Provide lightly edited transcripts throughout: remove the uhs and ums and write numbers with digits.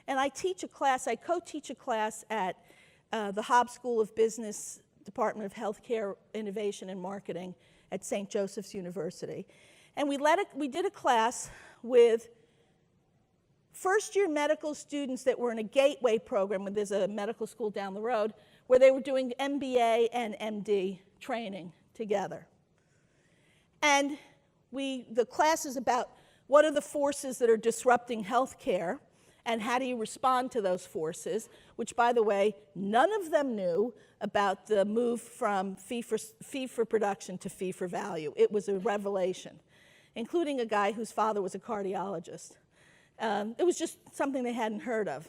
And I teach a class, I co-teach a class at the Hobbs School of Business, Department of Healthcare Innovation and Marketing at St. Joseph's University. And we did a class with first-year medical students that were in a gateway program, when there's a medical school down the road, where they were doing MBA and MD training together. And the class is about what are the forces that are disrupting healthcare, and how do you respond to those forces, which, by the way, none of them knew about the move from fee for production to fee for value. It was a revelation, including a guy whose father was a cardiologist. It was just something they hadn't heard of,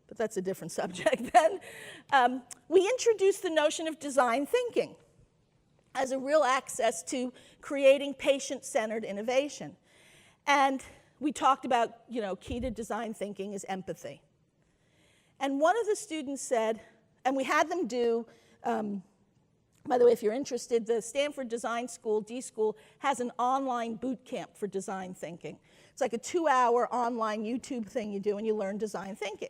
but that's a different subject then. We introduced the notion of design thinking as a real access to creating patient-centered innovation. And we talked about, key to design thinking is empathy. And one of the students said, and we had them do, by the way, if you're interested, the Stanford Design School, D-School, has an online boot camp for design thinking. It's like a 2-hour online YouTube thing you do, and you learn design thinking,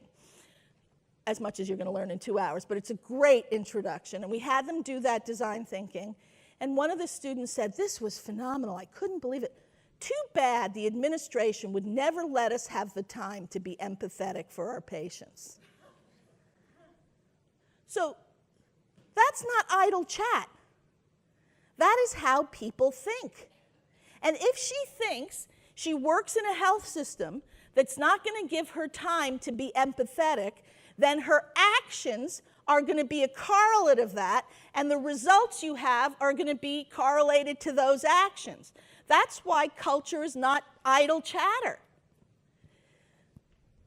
as much as you're going to learn in 2 hours. But it's a great introduction. And we had them do that design thinking. And one of the students said, this was phenomenal. I couldn't believe it. Too bad the administration would never let us have the time to be empathetic for our patients. So that's not idle chat. That is how people think. And if she thinks she works in a health system that's not going to give her time to be empathetic, then her actions are going to be a correlate of that, and the results you have are going to be correlated to those actions. That's why culture is not idle chatter.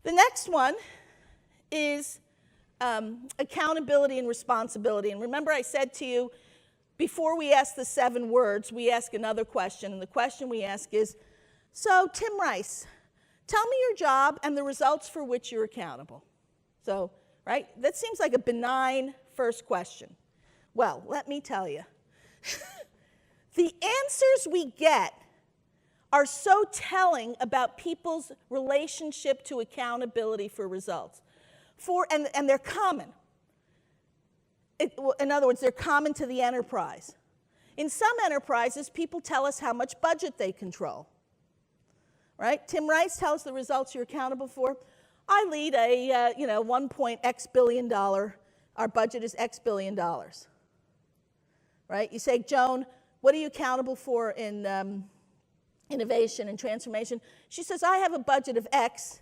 The next one is accountability and responsibility. And remember, I said to you, before we ask the 7 words, we ask another question. And the question we ask is, so Tim Rice, tell me your job and the results for which you're accountable. So, right? That seems like a benign first question. Well, let me tell you. The answers we get are so telling about people's relationship to accountability for results. And they're common. In other words, they're common to the enterprise. In some enterprises, people tell us how much budget they control. Right? Tim Rice tells the results you're accountable for. I lead a 1.x billion dollar, our budget is X billion dollars. Right? You say, Joan, what are you accountable for in innovation and transformation? She says, I have a budget of X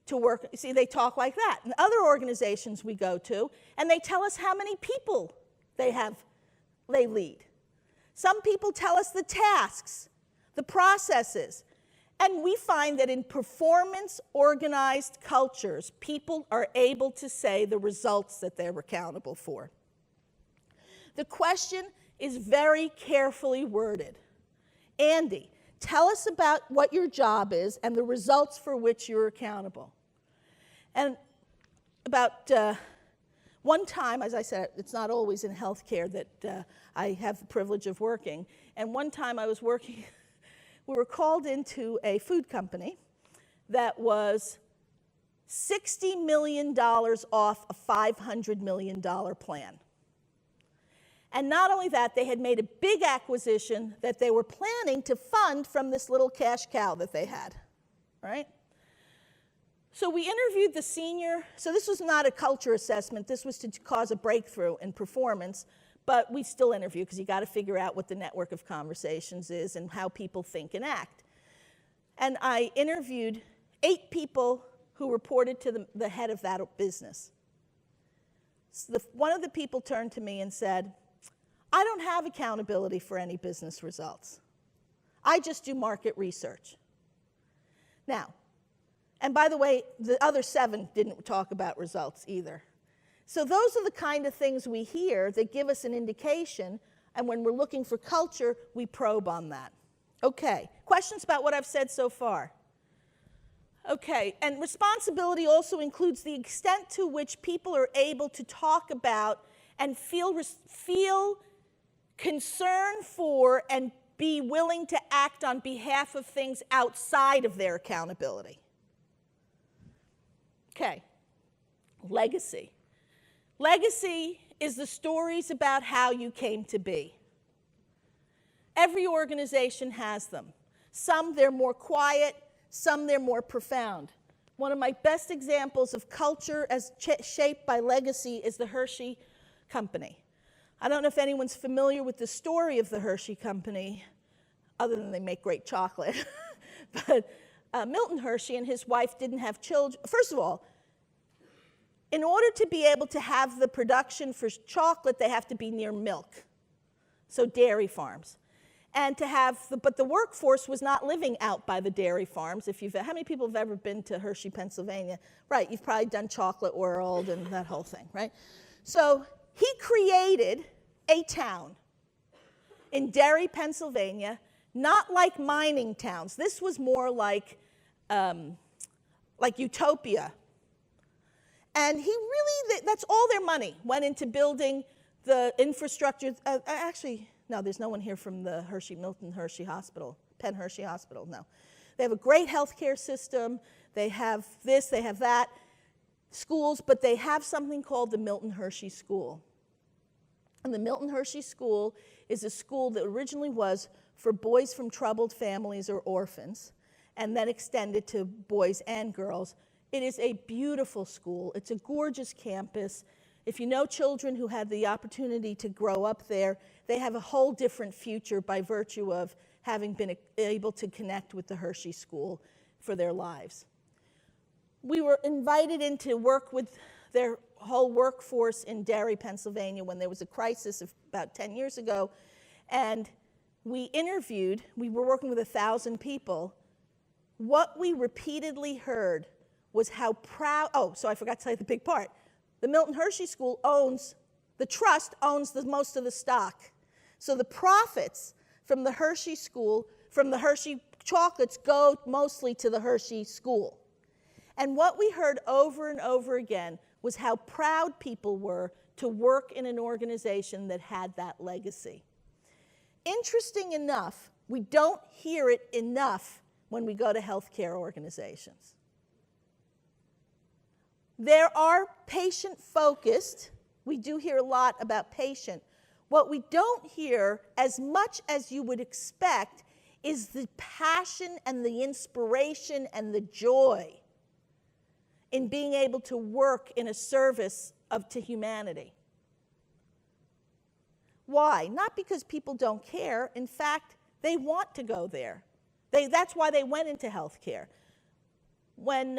to work. You see, they talk like that. And other organizations we go to, and they tell us how many people they lead. Some people tell us the tasks, the processes. And we find that in performance-organized cultures, people are able to say the results that they're accountable for. The question is very carefully worded. Andy, tell us about what your job is and the results for which you're accountable. And about one time, as I said, it's not always in healthcare that I have the privilege of working. And one time I was working, we were called into a food company that was $60 million off a $500 million plan. And not only that, they had made a big acquisition that they were planning to fund from this little cash cow that they had, right? So we interviewed the senior, so this was not a culture assessment, this was to cause a breakthrough in performance, but we still interview because you got to figure out what the network of conversations is and how people think and act. And I interviewed 8 people who reported to the head of that business. So one of the people turned to me and said, I don't have accountability for any business results. I just do market research. Now, and by the way, the other 7 didn't talk about results either. So those are the kind of things we hear that give us an indication, and when we're looking for culture, we probe on that. Okay, questions about what I've said so far? Okay, and responsibility also includes the extent to which people are able to talk about and feel concern for and be willing to act on behalf of things outside of their accountability. Okay, Legacy. Legacy is the stories about how you came to be. Every organization has them. Some they're more quiet, some they're more profound. One of my best examples of culture as shaped by legacy is the Hershey Company. I don't know if anyone's familiar with the story of the Hershey Company, other than they make great chocolate. But Milton Hershey and his wife didn't have children. First of all, in order to be able to have the production for chocolate, they have to be near milk, so dairy farms. And to have, but the workforce was not living out by the dairy farms. How many people have ever been to Hershey, Pennsylvania? Right, you've probably done Chocolate World and that whole thing, right? So he created a town in Derry, Pennsylvania, not like mining towns. This was more like utopia. And he really, that's all their money went into building the infrastructure. Actually, no, there's no one here from the Milton Hershey Hospital, Penn Hershey Hospital, no. They have a great healthcare system. They have this, they have that, schools, but they have something called the Milton Hershey School. And the Milton Hershey School is a school that originally was for boys from troubled families or orphans, and then extended to boys and girls. It is a beautiful school. It's a gorgeous campus. If you know children who had the opportunity to grow up there, they have a whole different future by virtue of having been able to connect with the Hershey School for their lives. We were invited in to work with their whole workforce in Derry, Pennsylvania, when there was a crisis of about 10 years ago, and we were working with 1,000 people. What we repeatedly heard was how proud, so I forgot to tell you the big part. The Milton Hershey School the trust owns most of the stock. So the profits from the Hershey School, from the Hershey chocolates, go mostly to the Hershey School. And what we heard over and over again was how proud people were to work in an organization that had that legacy. Interesting enough, we don't hear it enough when we go to healthcare organizations. There are patient-focused. We do hear a lot about patient. What we don't hear as much as you would expect is the passion and the inspiration and the joy in being able to work in a service to humanity. Why? Not because people don't care. In fact, they want to go there. That's why they went into healthcare. When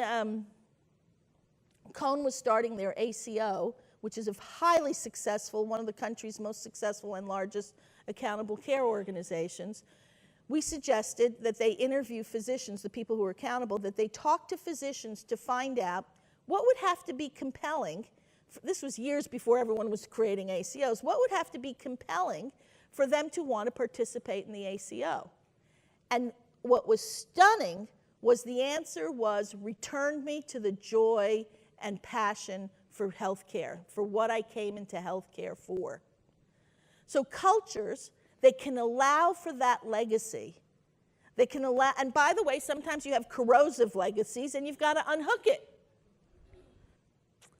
Cone was starting their ACO, which is a highly successful, one of the country's most successful and largest accountable care organizations, we suggested that they interview physicians, the people who are accountable, that they talk to physicians to find out what would have to be compelling. This was years before everyone was creating ACOs. What would have to be compelling for them to want to participate in the ACO? And what was stunning was the answer was, return me to the joy and passion for healthcare, for what I came into healthcare for. So cultures that can allow for that legacy, they can allow, and by the way, sometimes you have corrosive legacies and you've got to unhook it.